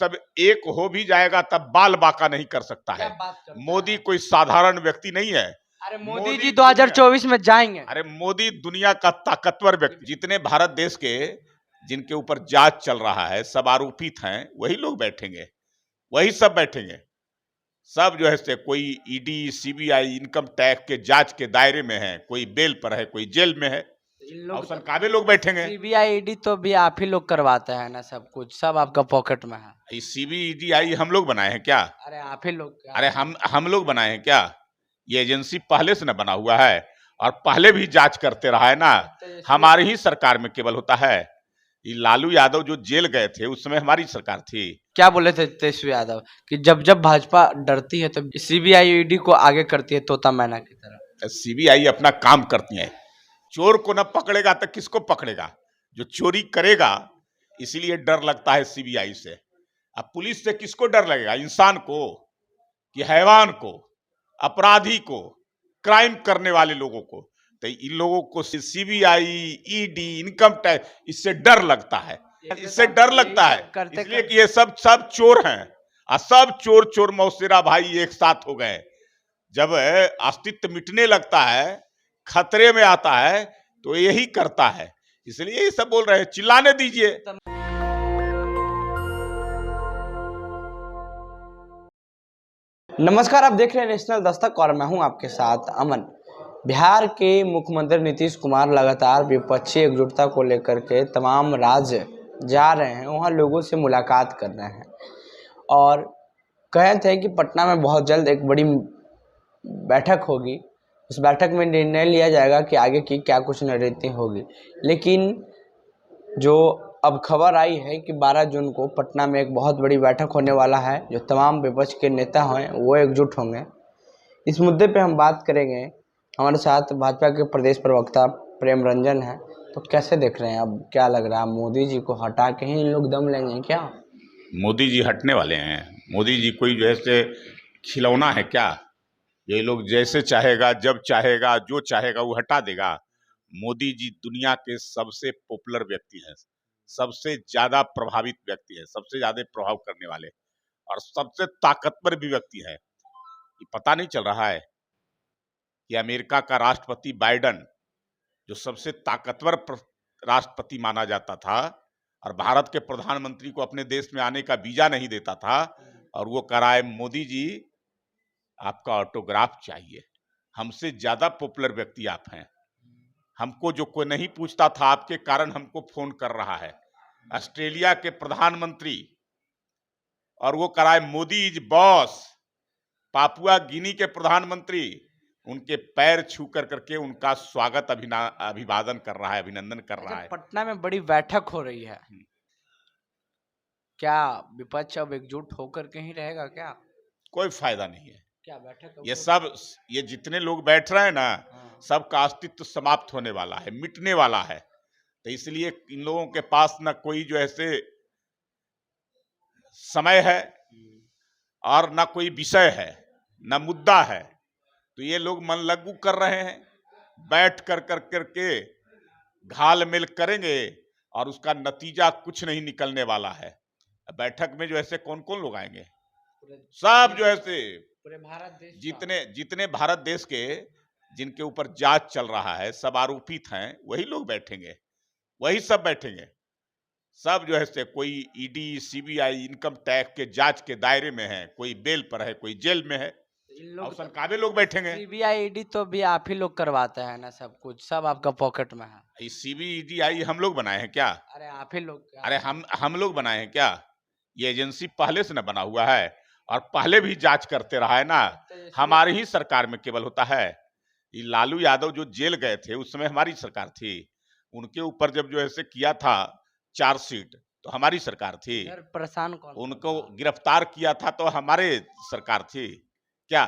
सब एक हो भी जाएगा तब बाल बाका नहीं कर सकता है। मोदी कोई साधारण व्यक्ति नहीं है। अरे मोदी जी 2024 में जाएंगे। अरे मोदी दुनिया का ताकतवर व्यक्ति। जितने भारत देश के जिनके ऊपर जांच चल रहा है, सब आरोपित हैं, वही लोग बैठेंगे, वही सब बैठेंगे। सब जो है से कोई ईडी, सीबीआई, इनकम टैक्स के जांच के दायरे में है, कोई बेल पर है, कोई जेल में है, और काबे लोग बैठेंगे। सीबीआई ईडी तो भी आप ही लोग करवाते हैं ना, सब कुछ सब आपका पॉकेट में है। सीबीआई हम लोग बनाए हैं क्या? अरे आप ही लोग, अरे हम लोग बनाए हैं क्या? ये एजेंसी पहले से न बना हुआ है और पहले भी जांच करते रहा है ना। हमारी ही सरकार में केवल होता है। ये लालू यादव जो जेल गए थे उस समय हमारी सरकार थी। क्या बोले थे तेजस्वी यादव कि जब जब भाजपा डरती है तो सीबीआई ईडी को आगे करती है, तोता मैना की तरह। सीबीआई अपना काम करती है। चोर को न पकड़ेगा तो किसको पकड़ेगा? जो चोरी करेगा, इसीलिए डर लगता है सीबीआई से। अब पुलिस से किसको डर लगेगा? इंसान को कि हैवान को, अपराधी को, क्राइम करने वाले लोगों को? तो इन लोगों को सीबीआई, ईडी, इनकम टैक्स, इससे डर लगता है। इससे डर लगता है इसलिए कि ये सब चोर हैं और सब चोर मौसेरा भाई एक साथ हो गए। जब अस्तित्व मिटने लगता है, खतरे में आता है, तो यही करता है। इसलिए ये सब बोल रहे हैं, चिल्लाने दीजिए। नमस्कार, आप देख रहे हैं नेशनल दस्तक और मैं हूं आपके साथ अमन। बिहार के मुख्यमंत्री नीतीश कुमार लगातार विपक्षी एकजुटता को लेकर के तमाम राज्य जा रहे हैं, वहां लोगों से मुलाकात कर रहे हैं और कहे थे कि पटना में बहुत जल्द एक बड़ी बैठक होगी। उस बैठक में निर्णय लिया जाएगा कि आगे की क्या कुछ रणनीति होगी। लेकिन जो अब खबर आई है कि 12 जून को पटना में एक बहुत बड़ी बैठक होने वाला है, जो तमाम विपक्ष के नेता हैं वो एकजुट होंगे। इस मुद्दे पे हम बात करेंगे। हमारे साथ भाजपा के प्रदेश प्रवक्ता प्रेम रंजन है। तो कैसे देख रहे हैं, अब क्या लग रहा है, मोदी जी को हटा के ही इन लोग दम लेंगे क्या? मोदी जी हटने वाले हैं? मोदी जी कोई जो है से खिलौना है क्या? ये लोग जैसे चाहेगा, जब चाहेगा, जो चाहेगा वो हटा देगा। मोदी जी दुनिया के सबसे पॉपुलर व्यक्ति हैं, सबसे ज्यादा प्रभावित व्यक्ति है, सबसे ज्यादा प्रभाव करने वाले और सबसे ताकतवर भी व्यक्ति है। ये पता नहीं चल रहा है कि अमेरिका का राष्ट्रपति बाइडेन, जो सबसे ताकतवर राष्ट्रपति माना जाता था और भारत के प्रधानमंत्री को अपने देश में आने का वीजा नहीं देता था, और वो कह रहा है मोदी जी आपका ऑटोग्राफ चाहिए। हमसे ज्यादा पॉपुलर व्यक्ति आप हैं। हमको जो कोई नहीं पूछता था, आपके कारण हमको फोन कर रहा है। ऑस्ट्रेलिया के प्रधानमंत्री, और वो कह रहा है मोदी इज बॉस। पापुआ गिनी के प्रधानमंत्री उनके पैर छू करके उनका स्वागत, अभिवादन कर रहा है, अभिनंदन कर रहा है। पटना में बड़ी बैठक हो रही है, क्या विपक्ष अब एकजुट होकर के ही रहेगा क्या? कोई फायदा नहीं है। क्या बैठक? ये जितने लोग बैठ रहे हैं ना, सबका अस्तित्व समाप्त होने वाला है, मिटने वाला है। तो इसलिए इन लोगों के पास ना कोई जो ऐसे समय है और ना कोई विषय है, ना मुद्दा है। तो ये लोग मन लगू कर रहे हैं, बैठ करके घाल मेल करेंगे और उसका नतीजा कुछ नहीं निकलने वाला है। बैठक में जो ऐसे कौन कौन लोग आएंगे? सब जो ऐसे पूरे भारत देश, जितने भारत देश के जिनके ऊपर जांच चल रहा है, सब आरोपित हैं, वही लोग बैठेंगे, वही सब बैठेंगे। सब जो है से कोई ईडी, सीबीआई, इनकम टैक्स के जांच के दायरे में है, कोई बेल पर है, कोई जेल में है, और काबे लोग बैठेंगे। सीबीआई ईडी तो भी आप ही लोग करवाते हैं ना, सब कुछ सब आपका पॉकेट में है। सीबीआई हम लोग बनाए हैं क्या? अरे आप ही लोग, अरे हम लोग बनाए हैं क्या? ये एजेंसी पहले से न बना हुआ है और पहले भी जांच करते रहा है ना। हमारी ही सरकार में केवल होता है। ये लालू यादव जो जेल गए थे उस समय हमारी सरकार थी। उनके ऊपर जब जो ऐसे किया था चार्जशीट, तो हमारी सरकार थी। परेशान कौन? उनको गिरफ्तार किया था तो हमारे सरकार थी क्या?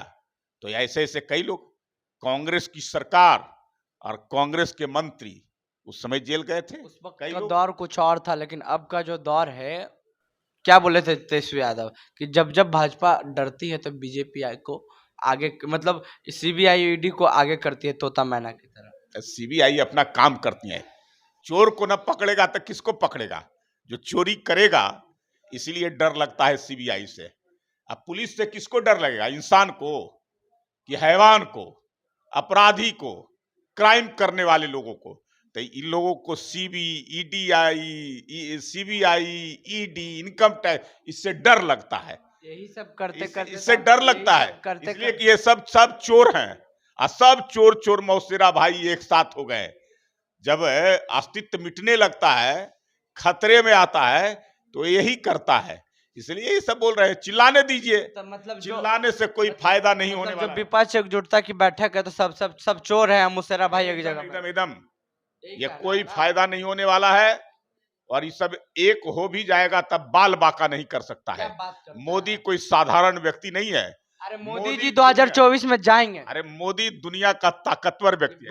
तो ऐसे ऐसे कई लोग, कांग्रेस की सरकार और कांग्रेस के मंत्री उस समय जेल गए थे। उस वक्त का दौर कुछ और था, लेकिन अब का जो दौर है, क्या बोले थे तेजस्वी यादव कि जब जब भाजपा डरती है तो बीजेपी को आगे, मतलब सीबीआई ईडी को आगे करती है, तोता मैना की तरह। सीबीआई अपना काम करती है। चोर को न पकड़ेगा तो किसको पकड़ेगा? जो चोरी करेगा, इसीलिए डर लगता है सीबीआई से। अब पुलिस से किसको डर लगेगा? इंसान को कि हैवान को, अपराधी को, क्राइम करने वाले लोगों को? तो इन लोगों को सीबीआई, ईडी, इनकम टैक्स, इससे डर लगता है। यही सब करते करते इससे डर लगता है, इसलिए कि ये सब चोर हैं। और सब चोर चोर मौसेरा भाई एक साथ हो गए। जब अस्तित्व मिटने लगता है, खतरे में आता है, तो यही करता है। इसलिए ये सब बोल रहे हैं, चिल्लाने दीजिए। तो मतलब चिल्लाने से कोई फायदा नहीं होने वाला जब विपक्ष एकजुटता की बैठक है तो सब चोर है, मुशर्रफ भाई एक जगह एकदम एकदम ये कोई फायदा नहीं होने वाला है। और ये सब एक हो भी जाएगा तब बाल बाका नहीं कर सकता है। मोदी कोई साधारण व्यक्ति नहीं है। अरे मोदी जी 2024 में जाएंगे। अरे मोदी दुनिया का ताकतवर व्यक्ति है।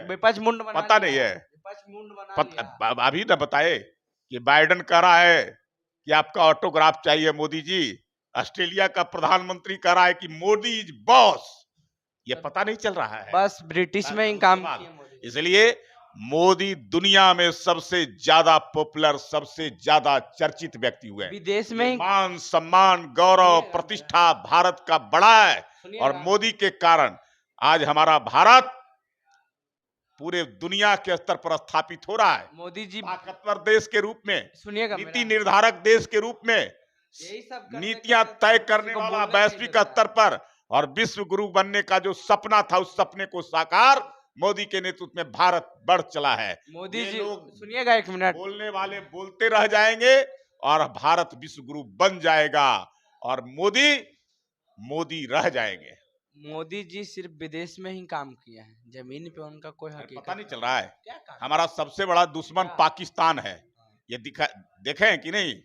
विपक्ष मुंड बना पता नहीं है, विपक्ष मुंड बना अभी ना बताए कि बाइडेन कह रहा है कि आपका ऑटोग्राफ चाहिए मोदी जी। ऑस्ट्रेलिया का प्रधानमंत्री कह रहा है कि मोदी इज बॉस। ये पता नहीं चल रहा है, बस ब्रिटिश में ही काम किया। इसलिए मोदी दुनिया में सबसे ज्यादा पॉपुलर, सबसे ज्यादा चर्चित व्यक्ति हुए। विदेश में मान सम्मान गौरव प्रतिष्ठा भारत का बड़ा है। और मोदी के कारण आज हमारा भारत पूरे दुनिया के स्तर पर स्थापित हो रहा है। मोदी जी ताकतवर देश के रूप में, सुनिएगा, नीति निर्धारक देश के रूप में, यही सब नीतियां तय करने वाला वैश्विक स्तर पर, और विश्व गुरु बनने का जो सपना था, उस सपने को साकार मोदी के नेतृत्व में भारत बढ़ चला है। मोदी जी सुनिएगा, एक मिनट, बोलने वाले बोलते रह जाएंगे और भारत विश्व गुरु बन जाएगा और मोदी रह जाएंगे। मोदी जी सिर्फ विदेश में ही काम किया है, जमीन पे उनका कोई हकीकत पता नहीं चल रहा है। हमारा सबसे बड़ा दुश्मन पाकिस्तान है। ये देखें कि नहीं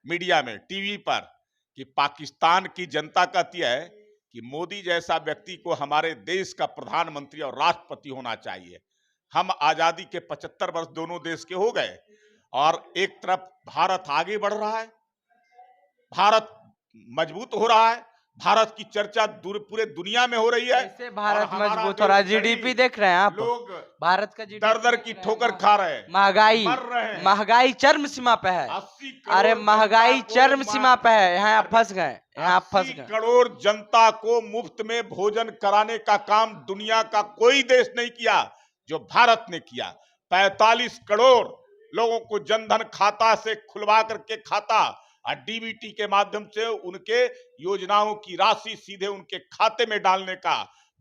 मीडिया में, टीवी पर, कि पाकिस्तान की जनता कहती है कि मोदी जैसा व्यक्ति को हमारे देश का प्रधानमंत्री और राष्ट्रपति होना चाहिए। हम आजादी के 75 वर्ष दोनों देश के हो गए और एक तरफ भारत आगे बढ़ रहा है, भारत मजबूत हो रहा है, भारत की चर्चा पूरे दुनिया में हो रही है। कैसे भारत मजबूत हो रहा है? जीडीपी देख रहे हैं आप, लोग भारत का दर दर की ठोकर खा रहे हैं, महंगाई चरम सीमा पे है। अरे महंगाई चरम सीमा पे है, यहाँ आप फंस गए, यहाँ आप फंस गए। करोड़ जनता को मुफ्त में भोजन कराने का काम दुनिया का कोई देश नहीं किया जो भारत ने किया। 45 करोड़ लोगों को जनधन खाता से खुलवा करके खाता और डीबीटी के माध्यम से उनके योजनाओं की राशि सीधे उनके खाते में डालने का,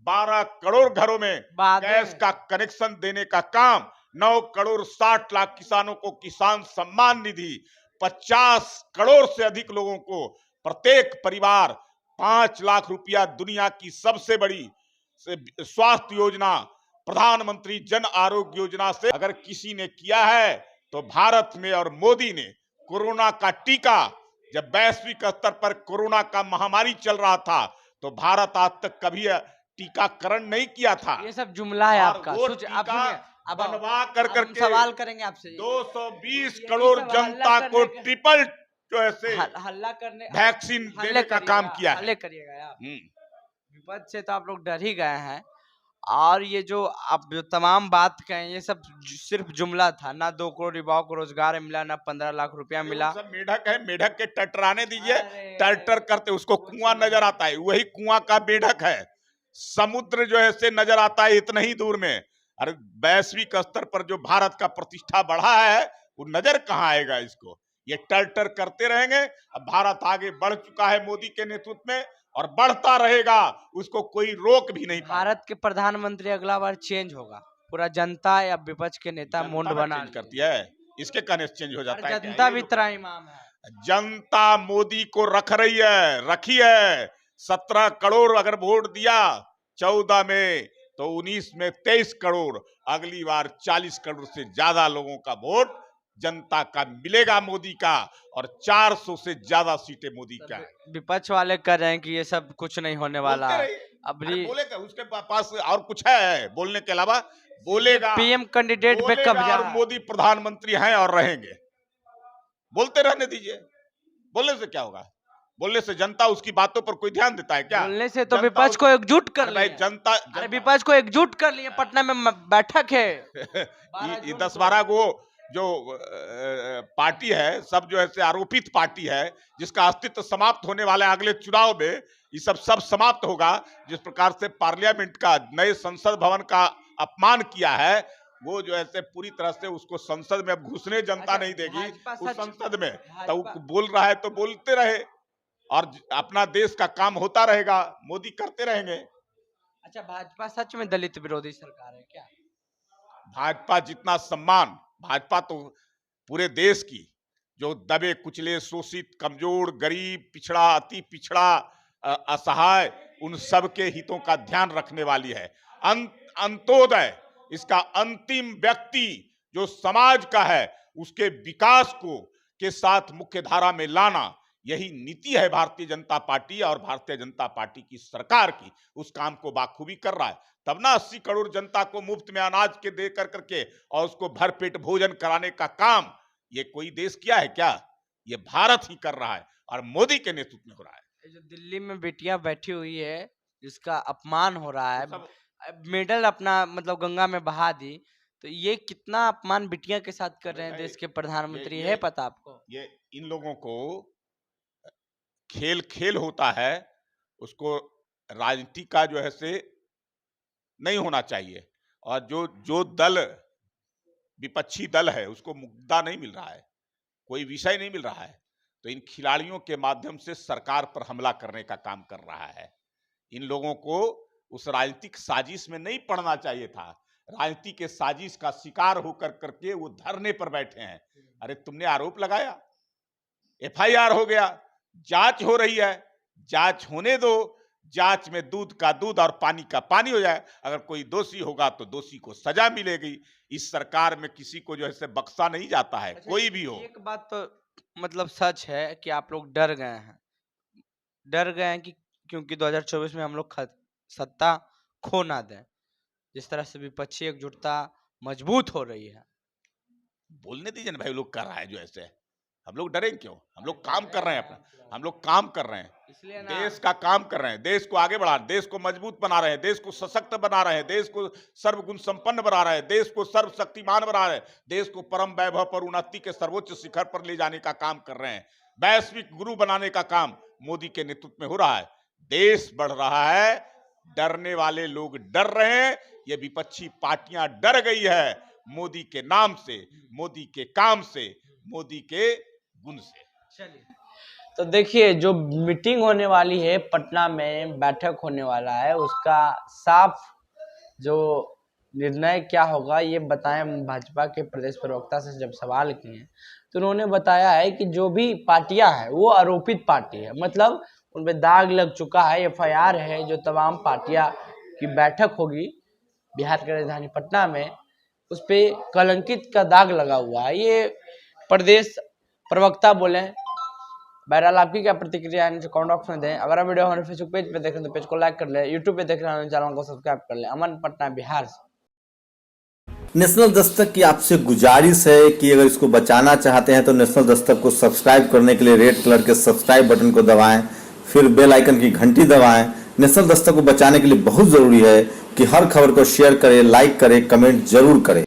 12 करोड़ घरों में गैस का कनेक्शन देने का काम, 9 करोड़ 60 लाख किसानों को किसान सम्मान निधि, 50 करोड़ से अधिक लोगों को प्रत्येक परिवार 5 लाख रुपया, दुनिया की सबसे बड़ी स्वास्थ्य योजना प्रधानमंत्री जन आरोग्य योजना से अगर किसी ने किया है तो भारत में। और मोदी ने कोरोना का टीका, जब वैश्विक स्तर पर कोरोना का महामारी चल रहा था तो भारत आज तक कभी टीकाकरण नहीं किया था। ये सब जुमला है आपका। अब बनवा करके सवाल करेंगे आपसे, 220 करोड़ जनता को ट्रिपल हल्ला करने वैक्सीन देने का काम किया है। हल्ले करिएगा आप, विपक्ष से तो आप लोग डर ही गए हैं। और ये जो आप जो तमाम बात कहें, ये सब सिर्फ जुमला था। ना 2 करोड़ युवाओं को रोजगार मिला, ना 15 लाख रुपया मिला। सब मेढक है, मेढक के टटराने दीजिए। टटर करते उसको कुआं नजर आता है, वही कुआं का मेढक है। समुद्र जो है से नजर आता है इतना ही दूर में। अरे वैश्विक स्तर पर जो भारत का प्रतिष्ठा बढ़ा है वो नजर कहाँ आएगा इसको? ये टटर करते रहेंगे। अब भारत आगे बढ़ चुका है मोदी के नेतृत्व में और बढ़ता रहेगा, उसको कोई रोक भी नहीं। भारत के प्रधानमंत्री अगला बार चेंज होगा, पूरा जनता या विपक्ष के नेता मुंड बना करती है, इसके कहने से चेंज हो जाता है। जनता भी तेरा इमाम है। जनता मोदी को रखी है। 17 करोड़ अगर वोट दिया 14 में, तो 19 में 23 करोड़, अगली बार 40 करोड़ से ज्यादा लोगों का वोट जनता का मिलेगा मोदी का, और 400 से ज्यादा सीटें मोदी का है। विपक्ष वाले कह रहे हैं कि ये सब कुछ नहीं होने वाला। अब बोलेगा, उसके पास और कुछ है बोलने के अलावा? बोलेगा पीएम कैंडिडेट पे कब्जा, मोदी प्रधानमंत्री हैं और रहेंगे। बोलते रहने दीजिए, बोलने से क्या होगा? बोलने से जनता उसकी बातों पर कोई ध्यान देता है क्या? बोलने से तो विपक्ष को एकजुट कर लिया जनता। अरे विपक्ष को एकजुट कर लिए, पटना में बैठक है 10-12 को जो पार्टी है, सब जो है से आरोपित पार्टी है, जिसका अस्तित्व समाप्त होने वाला है अगले चुनाव में, ये सब समाप्त होगा। जिस प्रकार से पार्लियामेंट का, नए संसद भवन का अपमान किया है, वो जो है से पूरी तरह से उसको संसद में अब घुसने जनता नहीं देगी उस संसद में। तो वो बोल रहा है तो बोलते रहे, और अपना देश का काम होता रहेगा, मोदी करते रहेंगे। अच्छा, भाजपा सच में दलित विरोधी सरकार है क्या? भाजपा जितना सम्मान, भाजपा तो पूरे देश की, जो दबे कुचले, शोषित, कमजोर, गरीब, पिछड़ा, अति पिछड़ा, असहाय, उन सब के हितों का ध्यान रखने वाली है। अंत्योदय, इसका अंतिम व्यक्ति जो समाज का है, उसके विकास को के साथ मुख्य धारा में लाना, यही नीति है भारतीय जनता पार्टी और भारतीय जनता पार्टी की सरकार की। उस काम को बाखूबी कर रहा है, तब ना 80 करोड़ जनता को मुफ्त में अनाज के दे करके और उसको भरपेट भोजन कराने का काम ये कोई देश किया है क्या? ये भारत ही कर रहा है और मोदी के नेतृत्व में हो रहा है। जो दिल्ली में बेटियां बैठी हुई है, जिसका अपमान हो रहा है, मेडल अपना मतलब गंगा में बहा दी, तो ये कितना अपमान बिटिया के साथ कर रहे हैं देश के प्रधानमंत्री, है पता आपको? ये इन लोगों को खेल खेल होता है, उसको राजनीति का जो है से नहीं होना चाहिए। और जो दल विपक्षी दल है, उसको मुद्दा नहीं मिल रहा है, कोई विषय नहीं मिल रहा है, तो इन खिलाड़ियों के माध्यम से सरकार पर हमला करने का काम कर रहा है। इन लोगों को उस राजनीतिक साजिश में नहीं पड़ना चाहिए था। राजनीति के साजिश का शिकार होकर करके वो धरने पर बैठे हैं। अरे तुमने आरोप लगाया, FIR हो गया, जांच हो रही है, जांच होने दो, जांच में दूध का दूध और पानी का पानी हो जाए। अगर कोई दोषी होगा तो दोषी को सजा मिलेगी। इस सरकार में किसी को जो है से बख्शा नहीं जाता है। अच्छा, कोई भी हो। एक बात तो मतलब सच है कि आप लोग डर गए हैं कि क्योंकि 2024 में हम लोग सत्ता खो ना दें। जिस तरह से विपक्षी एकजुटता मजबूत हो रही है, बोलने दीजिए ना भाई, लोग कर रहा है जो ऐसे, हम लोग डरें क्यों? हम लोग काम कर रहे हैं अपना, हम लोग काम कर रहे हैं, इसलिए देश का काम कर रहे हैं, देश को आगे बढ़ा, देश को मजबूत बना रहे हैं, देश को सशक्त बना रहे हैं, देश को सर्वगुण संपन्न बना रहे हैं, देश को सर्वशक्तिमान बना रहे हैं, देश को परम वैभव पर, उन्नति के सर्वोच्च शिखर पर ले जाने का काम कर रहे हैं। वैश्विक गुरु बनाने का काम मोदी के नेतृत्व में हो रहा है। देश बढ़ रहा है, डरने वाले लोग डर रहे हैं, ये विपक्षी पार्टियां डर गई है मोदी के नाम से, मोदी के काम से, मोदी के गुण से। चलिए, तो देखिए, जो मीटिंग होने वाली है पटना में, बैठक होने वाला है, उसका साफ जो निर्णय क्या होगा ये बताएं। भाजपा के प्रदेश प्रवक्ता से जब सवाल किए तो उन्होंने बताया है कि जो भी पार्टियां हैं वो आरोपित पार्टी है, मतलब उनपे दाग लग चुका है, FIR है। जो तमाम पार्टियां की बैठक होगी बिहार की राजधानी पटना में, उस पर कलंकित का दाग लगा हुआ है, ये प्रदेश प्रवक्ता बोले। बहरहाल आपकी क्या प्रतिक्रिया है, कमेंट बॉक्स में दें। अगर आप वीडियो हमारे फेसबुक पेज पे देख रहे हैं तो पेज को लाइक कर ले, यूट्यूब पे देख रहे हैं चैनल को सब्सक्राइब कर ले। अमन, पटना, बिहार से। नेशनल दस्तक की आपसे गुजारिश है कि अगर इसको बचाना चाहते हैं तो नेशनल दस्तक को सब्सक्राइब करने के लिए रेड कलर के सब्सक्राइब बटन को दबाएं, फिर बेल आइकन की घंटी दबाएं। नेशनल दस्तक को बचाने के लिए बहुत जरूरी है कि हर खबर को शेयर करें, लाइक करें, कमेंट जरूर करें।